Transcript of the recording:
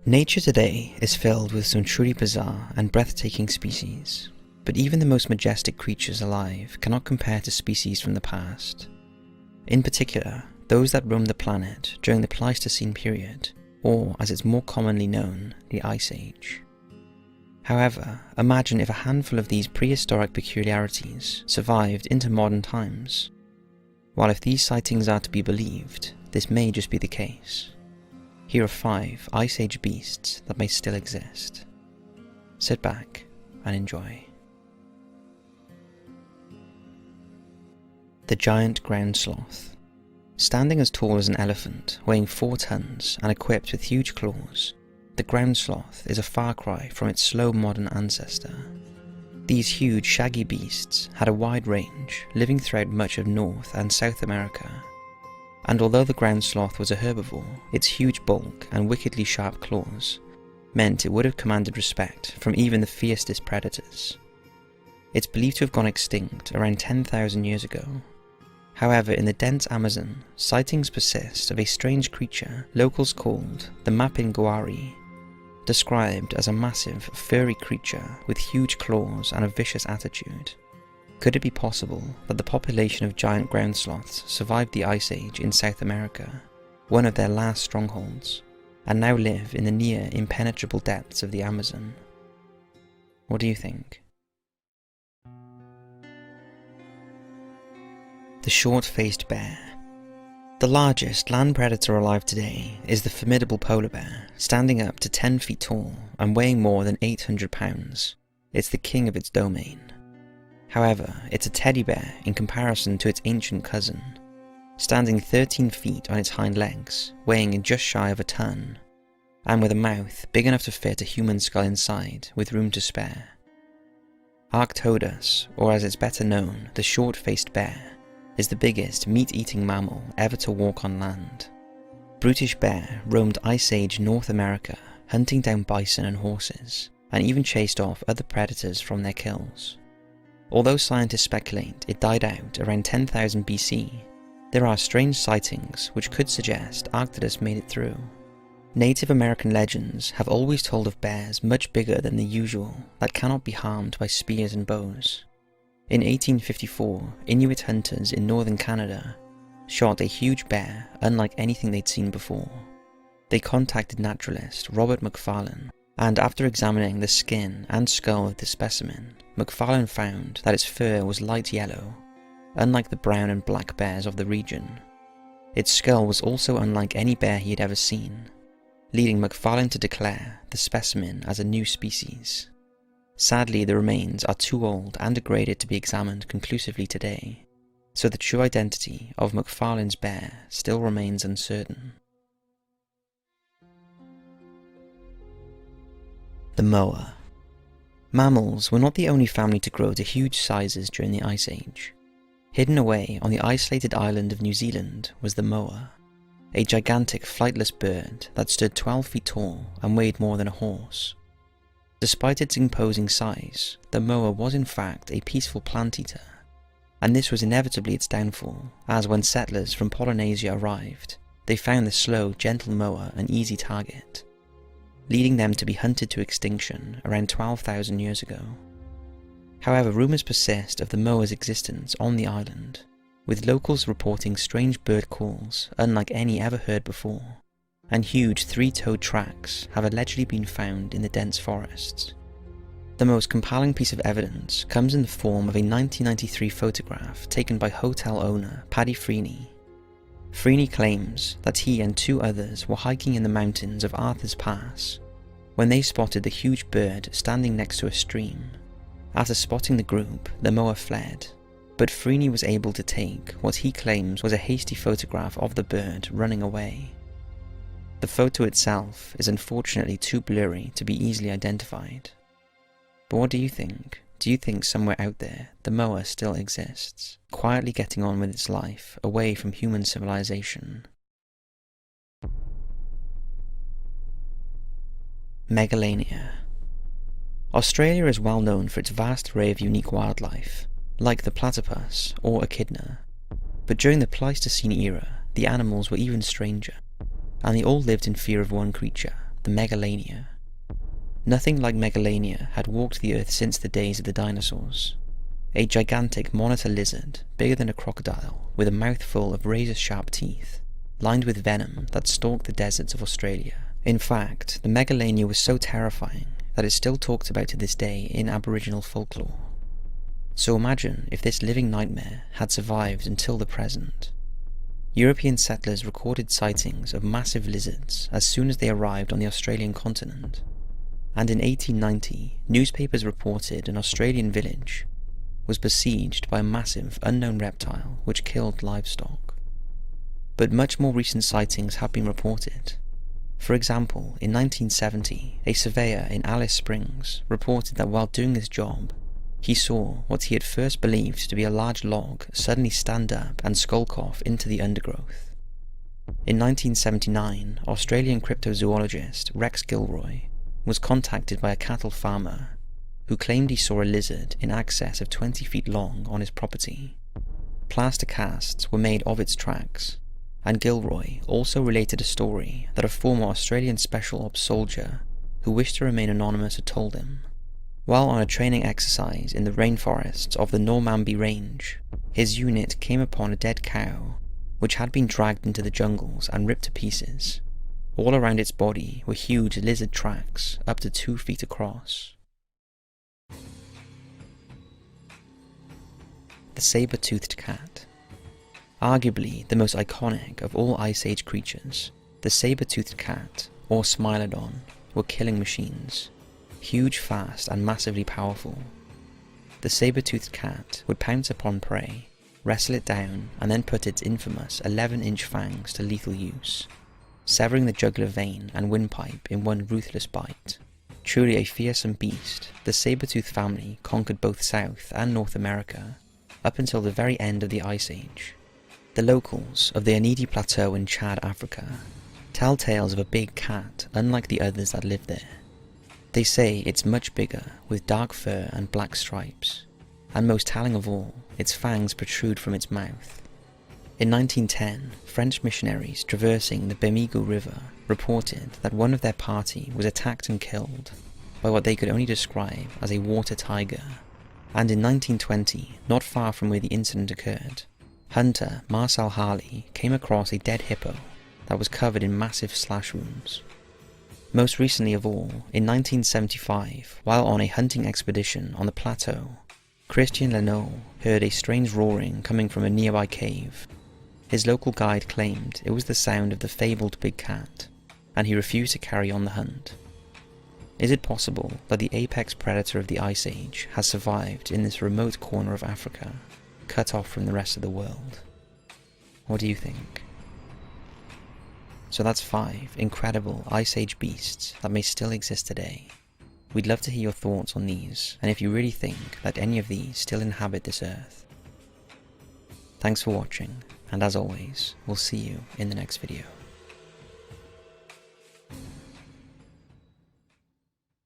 Nature today is filled with some truly bizarre and breathtaking species, but even the most majestic creatures alive cannot compare to species from the past. In particular, those that roamed the planet during the Pleistocene period, or as it's more commonly known, the Ice Age. However, imagine if a handful of these prehistoric peculiarities survived into modern times. While if these sightings are to be believed, this may just be the case. Here are 5 Ice Age beasts that may still exist. Sit back and enjoy. The giant ground sloth. Standing as tall as an elephant, weighing 4 tons and equipped with huge claws, the ground sloth is a far cry from its slow modern ancestor. These huge shaggy beasts had a wide range, living throughout much of North and South America. And although the ground sloth was a herbivore, its huge bulk and wickedly sharp claws meant it would have commanded respect from even the fiercest predators. It's believed to have gone extinct around 10,000 years ago. However, in the dense Amazon, sightings persist of a strange creature locals called the Mapinguari, described as a massive, furry creature with huge claws and a vicious attitude. Could it be possible that the population of giant ground sloths survived the Ice Age in South America, one of their last strongholds, and now live in the near impenetrable depths of the Amazon? What do you think? The short-faced bear. The largest land predator alive today is the formidable polar bear, standing up to 10 feet tall and weighing more than 800 pounds. It's the king of its domain. However, it's a teddy bear in comparison to its ancient cousin, standing 13 feet on its hind legs, weighing just shy of a ton, and with a mouth big enough to fit a human skull inside with room to spare. Arctodus, or as it's better known, the short-faced bear, is the biggest meat-eating mammal ever to walk on land. Brutish bear roamed Ice Age North America, hunting down bison and horses, and even chased off other predators from their kills. Although scientists speculate it died out around 10,000 BC, there are strange sightings which could suggest Arctodus made it through. Native American legends have always told of bears much bigger than the usual that cannot be harmed by spears and bows. In 1854, Inuit hunters in northern Canada shot a huge bear unlike anything they'd seen before. They contacted naturalist Robert Macfarlane, and after examining the skin and skull of the specimen, Macfarlane found that its fur was light yellow, unlike the brown and black bears of the region. Its skull was also unlike any bear he had ever seen, leading Macfarlane to declare the specimen as a new species. Sadly, the remains are too old and degraded to be examined conclusively today, so the true identity of Macfarlane's bear still remains uncertain. The moa. Mammals were not the only family to grow to huge sizes during the Ice Age. Hidden away on the isolated island of New Zealand was the moa, a gigantic flightless bird that stood 12 feet tall and weighed more than a horse. Despite its imposing size, the moa was in fact a peaceful plant-eater, and this was inevitably its downfall, as when settlers from Polynesia arrived, they found the slow, gentle moa an easy target, leading them to be hunted to extinction around 12,000 years ago. However, rumours persist of the moa's existence on the island, with locals reporting strange bird calls unlike any ever heard before, and huge 3-toed tracks have allegedly been found in the dense forests. The most compelling piece of evidence comes in the form of a 1993 photograph taken by hotel owner Paddy Freeney. Freeney claims that he and 2 others were hiking in the mountains of Arthur's Pass when they spotted the huge bird standing next to a stream. After spotting the group, the moa fled, but Freeney was able to take what he claims was a hasty photograph of the bird running away. The photo itself is unfortunately too blurry to be easily identified. But what do you think? Do you think somewhere out there the moa still exists, quietly getting on with its life away from human civilization? Megalania. Australia is well known for its vast array of unique wildlife, like the platypus or echidna. But during the Pleistocene era, the animals were even stranger, and they all lived in fear of one creature, the Megalania. Nothing like Megalania had walked the earth since the days of the dinosaurs. A gigantic monitor lizard, bigger than a crocodile, with a mouthful of razor-sharp teeth, lined with venom that stalked the deserts of Australia. In fact, the Megalania was so terrifying that it's still talked about to this day in Aboriginal folklore. So imagine if this living nightmare had survived until the present. European settlers recorded sightings of massive lizards as soon as they arrived on the Australian continent. And in 1890, newspapers reported an Australian village was besieged by a massive unknown reptile which killed livestock. But much more recent sightings have been reported. For example, in 1970, a surveyor in Alice Springs reported that while doing his job, he saw what he had first believed to be a large log suddenly stand up and skulk off into the undergrowth. In 1979, Australian cryptozoologist Rex Gilroy was contacted by a cattle farmer who claimed he saw a lizard in excess of 20 feet long on his property. Plaster casts were made of its tracks, and Gilroy also related a story that a former Australian Special Ops soldier who wished to remain anonymous had told him. While on a training exercise in the rainforests of the Normanby Range, his unit came upon a dead cow which had been dragged into the jungles and ripped to pieces. All around its body were huge lizard tracks up to 2 feet across. The saber-toothed cat. Arguably the most iconic of all Ice Age creatures, the saber-toothed cat, or Smilodon, were killing machines. Huge, fast, and massively powerful. The saber-toothed cat would pounce upon prey, wrestle it down, and then put its infamous 11-inch fangs to lethal use, severing the jugular vein and windpipe in one ruthless bite. Truly a fearsome beast, the saber-tooth family conquered both South and North America, up until the very end of the Ice Age. The locals of the Anidi Plateau in Chad, Africa, tell tales of a big cat unlike the others that lived there. They say it's much bigger, with dark fur and black stripes, and most telling of all, its fangs protrude from its mouth. In 1910, French missionaries traversing the Bemigo River reported that one of their party was attacked and killed by what they could only describe as a water tiger. And in 1920, not far from where the incident occurred, hunter Marcel Harley came across a dead hippo that was covered in massive slash wounds. Most recently of all, in 1975, while on a hunting expedition on the plateau, Christian Leno heard a strange roaring coming from a nearby cave. His local guide claimed it was the sound of the fabled big cat, and he refused to carry on the hunt. Is it possible that the apex predator of the Ice Age has survived in this remote corner of Africa, cut off from the rest of the world? What do you think? So that's 5 incredible Ice Age beasts that may still exist today. We'd love to hear your thoughts on these, and if you really think that any of these still inhabit this earth. Thanks for watching, and as always, we'll see you in the next video.